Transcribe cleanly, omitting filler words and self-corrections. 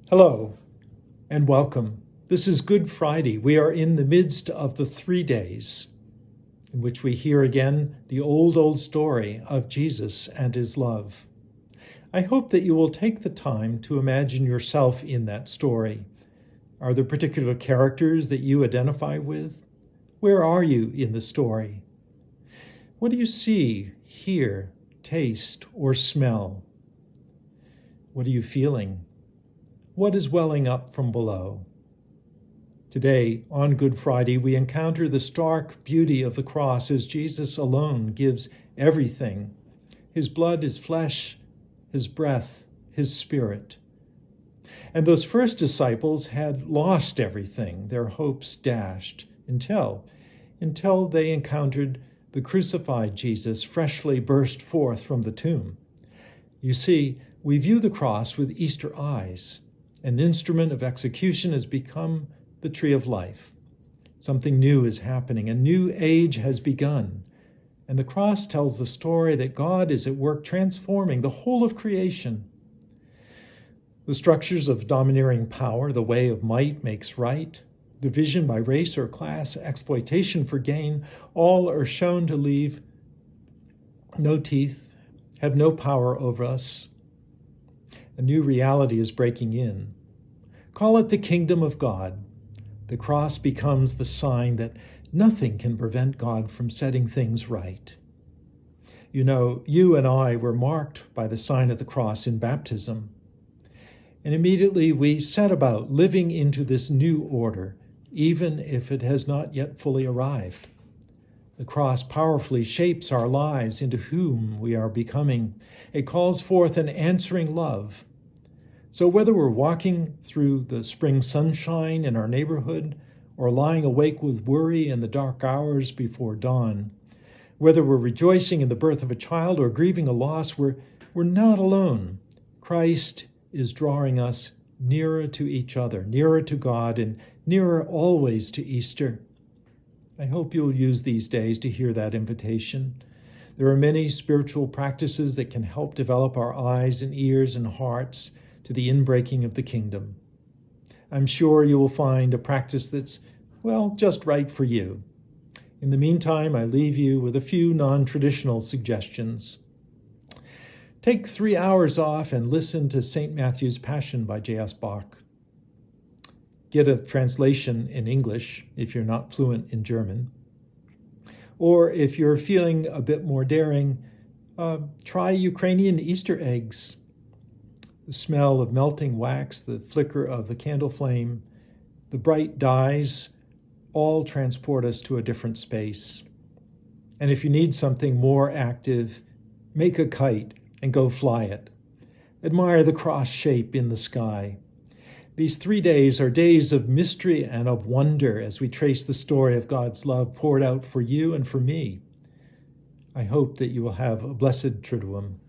Hello and welcome. This is Good Friday. We are in the midst of the 3 days in which we hear again the old story of Jesus and his love. I hope that you will take the time to imagine yourself in that story. Are there particular characters that you identify with? Where are you in the story? What do you see, hear, taste, or smell? What are you feeling? What is welling up from below? Today, on Good Friday, we encounter the stark beauty of the cross as Jesus alone gives everything: his blood, his flesh, his breath, his spirit. And those first disciples had lost everything, their hopes dashed, until they encountered the crucified Jesus freshly burst forth from the tomb. You see, we view the cross with Easter eyes. An instrument of execution has become the tree of life. Something new is happening. A new age has begun. And the cross tells the story that God is at work transforming the whole of creation. The structures of domineering power, the way of might makes right, division by race or class, exploitation for gain, all are shown to leave no teeth, have no power over us. A new reality is breaking in. Call it the kingdom of God. The cross becomes the sign that nothing can prevent God from setting things right. You know, you and I were marked by the sign of the cross in baptism. And immediately we set about living into this new order, even if it has not yet fully arrived. The cross powerfully shapes our lives into whom we are becoming. It calls forth an answering love. So whether we're walking through the spring sunshine in our neighborhood or lying awake with worry in the dark hours before dawn, whether we're rejoicing in the birth of a child or grieving a loss, we're not alone. Christ is drawing us nearer to each other, nearer to God, and nearer always to Easter. I hope you'll use these days to hear that invitation. There are many spiritual practices that can help develop our eyes and ears and hearts to the inbreaking of the kingdom. I'm sure you will find a practice that's, just right for you. In the meantime, I leave you with a few non-traditional suggestions. Take 3 hours off and listen to St. Matthew's Passion by J.S. Bach. Get a translation in English if you're not fluent in German. Or if you're feeling a bit more daring, try Ukrainian Easter eggs. The smell of melting wax, the flicker of the candle flame, the bright dyes, all transport us to a different space. And if you need something more active, make a kite and go fly it. Admire the cross shape in the sky. These 3 days are days of mystery and of wonder as we trace the story of God's love poured out for you and for me. I hope that you will have a blessed Triduum.